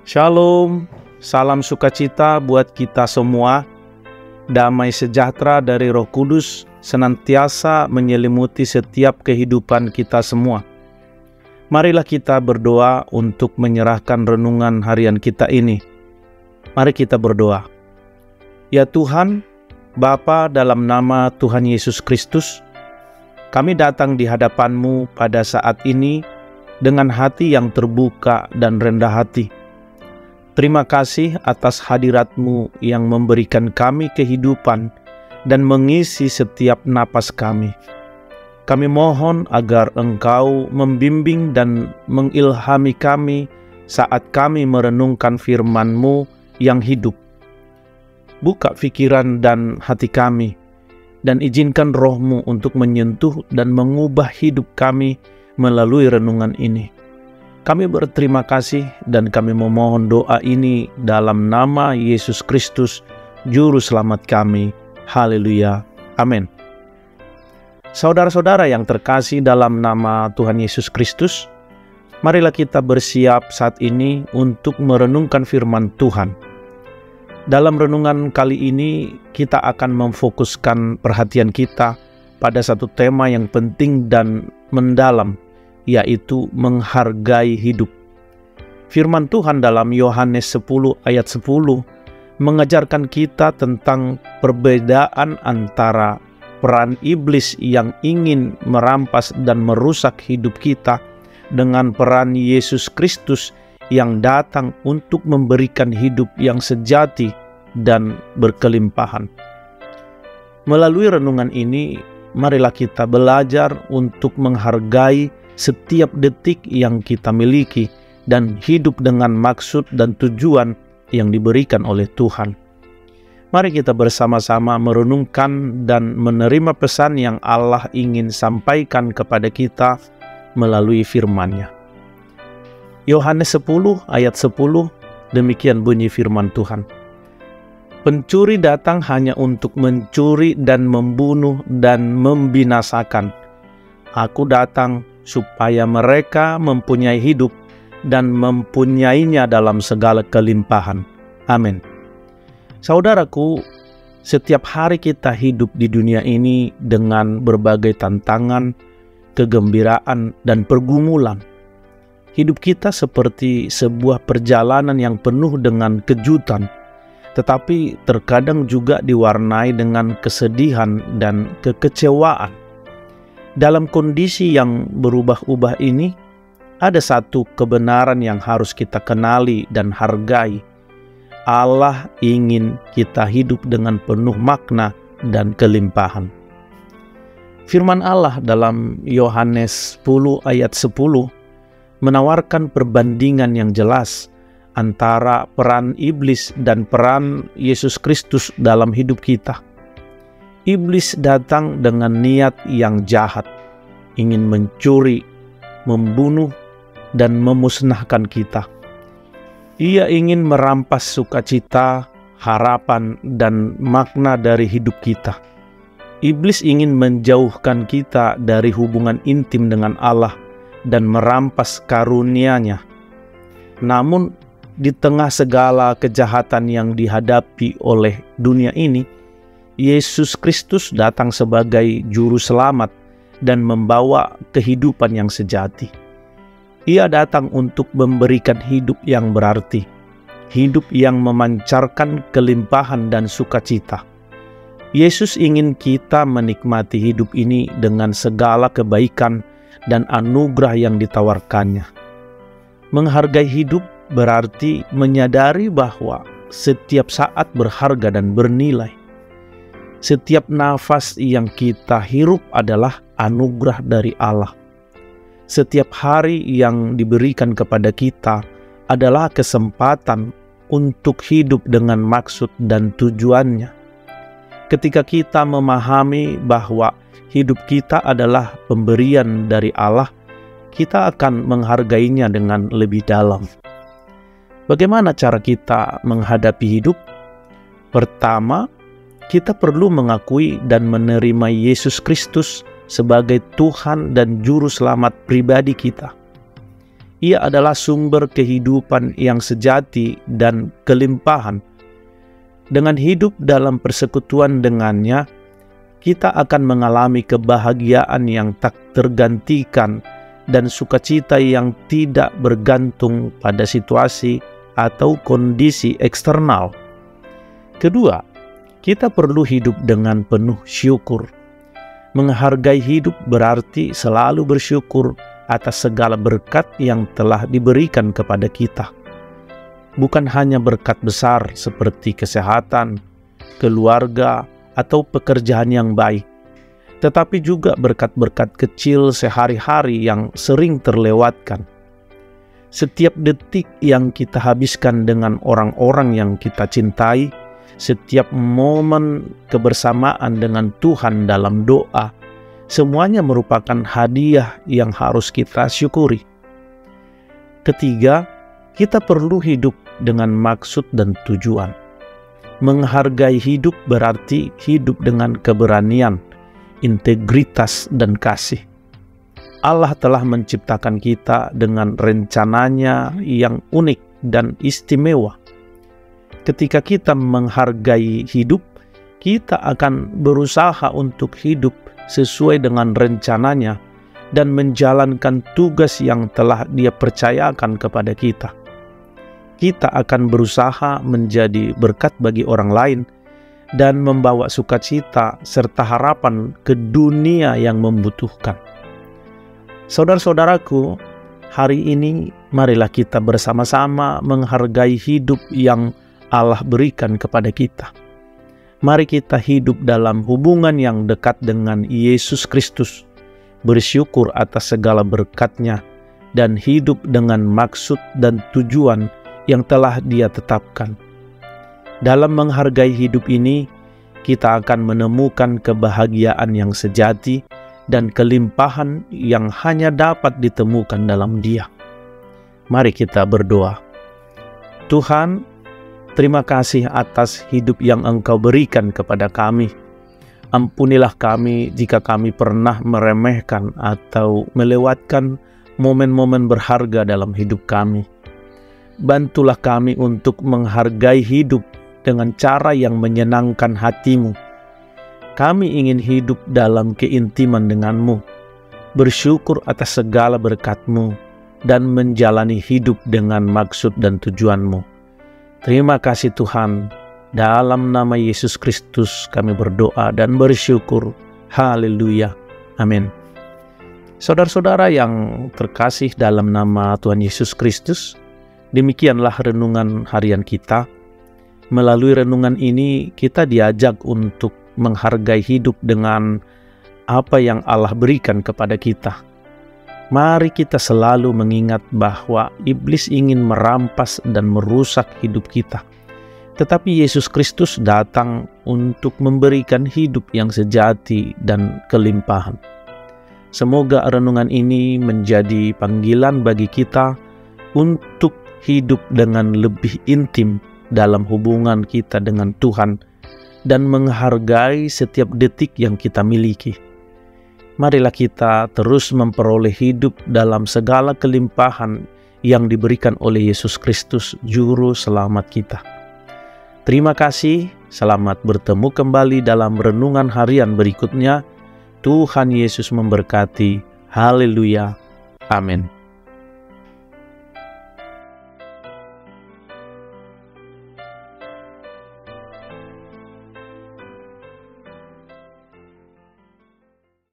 Shalom, salam sukacita buat kita semua. Damai sejahtera dari Roh Kudus senantiasa menyelimuti setiap kehidupan kita semua. Marilah kita berdoa untuk menyerahkan renungan harian kita ini. Mari kita berdoa. Ya Tuhan, Bapa, dalam nama Tuhan Yesus Kristus, kami datang di hadapan-Mu pada saat ini dengan hati yang terbuka dan rendah hati. Terima kasih atas hadirat-Mu yang memberikan kami kehidupan dan mengisi setiap napas kami. Kami mohon agar Engkau membimbing dan mengilhami kami saat kami merenungkan firman-Mu yang hidup. Buka pikiran dan hati kami, dan izinkan Roh-Mu untuk menyentuh dan mengubah hidup kami melalui renungan ini. Kami berterima kasih dan kami memohon doa ini dalam nama Yesus Kristus, Juru Selamat kami. Haleluya. Amin. Saudara-saudara yang terkasih dalam nama Tuhan Yesus Kristus, marilah kita bersiap saat ini untuk merenungkan firman Tuhan. Dalam renungan kali ini, kita akan memfokuskan perhatian kita pada satu tema yang penting dan mendalam, yaitu menghargai hidup. Firman Tuhan dalam Yohanes 10 ayat 10 mengajarkan kita tentang perbedaan antara peran iblis yang ingin merampas dan merusak hidup kita dengan peran Yesus Kristus yang datang untuk memberikan hidup yang sejati dan berkelimpahan. Melalui renungan ini, marilah kita belajar untuk menghargai setiap detik yang kita miliki dan hidup dengan maksud dan tujuan yang diberikan oleh Tuhan. Mari kita bersama-sama merenungkan dan menerima pesan yang Allah ingin sampaikan kepada kita melalui firman-Nya. Yohanes 10 ayat 10, demikian bunyi firman Tuhan. Pencuri datang hanya untuk mencuri dan membunuh dan membinasakan. Aku datang supaya mereka mempunyai hidup dan mempunyainya dalam segala kelimpahan. Amin. Saudaraku, setiap hari kita hidup di dunia ini dengan berbagai tantangan, kegembiraan, dan pergumulan. Hidup kita seperti sebuah perjalanan yang penuh dengan kejutan, tetapi terkadang juga diwarnai dengan kesedihan dan kekecewaan. Dalam kondisi yang berubah-ubah ini, ada satu kebenaran yang harus kita kenali dan hargai. Allah ingin kita hidup dengan penuh makna dan kelimpahan. Firman Allah dalam Yohanes 10 ayat 10 menawarkan perbandingan yang jelas antara peran iblis dan peran Yesus Kristus dalam hidup kita. Iblis datang dengan niat yang jahat, ingin mencuri, membunuh, dan memusnahkan kita. Ia ingin merampas sukacita, harapan, dan makna dari hidup kita. Iblis ingin menjauhkan kita dari hubungan intim dengan Allah dan merampas karunia-Nya. Namun, di tengah segala kejahatan yang dihadapi oleh dunia ini, Yesus Kristus datang sebagai juru selamat dan membawa kehidupan yang sejati. Ia datang untuk memberikan hidup yang berarti, hidup yang memancarkan kelimpahan dan sukacita. Yesus ingin kita menikmati hidup ini dengan segala kebaikan dan anugerah yang ditawarkannya. Menghargai hidup berarti menyadari bahwa setiap saat berharga dan bernilai. Setiap nafas yang kita hirup adalah anugerah dari Allah. Setiap hari yang diberikan kepada kita adalah kesempatan untuk hidup dengan maksud dan tujuannya. Ketika kita memahami bahwa hidup kita adalah pemberian dari Allah, kita akan menghargainya dengan lebih dalam. Bagaimana cara kita menghadapi hidup? Pertama, kita perlu mengakui dan menerima Yesus Kristus sebagai Tuhan dan Juru Selamat pribadi kita. Ia adalah sumber kehidupan yang sejati dan kelimpahan. Dengan hidup dalam persekutuan dengannya, kita akan mengalami kebahagiaan yang tak tergantikan dan sukacita yang tidak bergantung pada situasi atau kondisi eksternal. Kedua, kita perlu hidup dengan penuh syukur. Menghargai hidup berarti selalu bersyukur atas segala berkat yang telah diberikan kepada kita. Bukan hanya berkat besar seperti kesehatan, keluarga, atau pekerjaan yang baik, tetapi juga berkat-berkat kecil sehari-hari yang sering terlewatkan. Setiap detik yang kita habiskan dengan orang-orang yang kita cintai, setiap momen kebersamaan dengan Tuhan dalam doa, semuanya merupakan hadiah yang harus kita syukuri. Ketiga, kita perlu hidup dengan maksud dan tujuan. Menghargai hidup berarti hidup dengan keberanian, integritas, dan kasih. Allah telah menciptakan kita dengan rencananya yang unik dan istimewa. Ketika kita menghargai hidup, kita akan berusaha untuk hidup sesuai dengan rencananya dan menjalankan tugas yang telah Dia percayakan kepada kita. Kita akan berusaha menjadi berkat bagi orang lain dan membawa sukacita serta harapan ke dunia yang membutuhkan. Saudara-saudaraku, hari ini marilah kita bersama-sama menghargai hidup yang Allah berikan kepada kita. Mari kita hidup dalam hubungan yang dekat dengan Yesus Kristus, bersyukur atas segala berkat-Nya, dan hidup dengan maksud dan tujuan yang telah Dia tetapkan. Dalam menghargai hidup ini, kita akan menemukan kebahagiaan yang sejati dan kelimpahan yang hanya dapat ditemukan dalam Dia. Mari kita berdoa. Tuhan, terima kasih atas hidup yang Engkau berikan kepada kami. Ampunilah kami jika kami pernah meremehkan atau melewatkan momen-momen berharga dalam hidup kami. Bantulah kami untuk menghargai hidup dengan cara yang menyenangkan hati-Mu. Kami ingin hidup dalam keintiman dengan-Mu, bersyukur atas segala berkat-Mu, dan menjalani hidup dengan maksud dan tujuan-Mu. Terima kasih Tuhan, dalam nama Yesus Kristus kami berdoa dan bersyukur. Haleluya. Amin. Saudara-saudara yang terkasih dalam nama Tuhan Yesus Kristus, demikianlah renungan harian kita. Melalui renungan ini kita diajak untuk menghargai hidup dengan apa yang Allah berikan kepada kita. Mari kita selalu mengingat bahwa iblis ingin merampas dan merusak hidup kita. Tetapi Yesus Kristus datang untuk memberikan hidup yang sejati dan kelimpahan. Semoga renungan ini menjadi panggilan bagi kita untuk hidup dengan lebih intim dalam hubungan kita dengan Tuhan dan menghargai setiap detik yang kita miliki. Marilah kita terus memperoleh hidup dalam segala kelimpahan yang diberikan oleh Yesus Kristus, Juru Selamat kita. Terima kasih, selamat bertemu kembali dalam renungan harian berikutnya. Tuhan Yesus memberkati. Haleluya. Amin.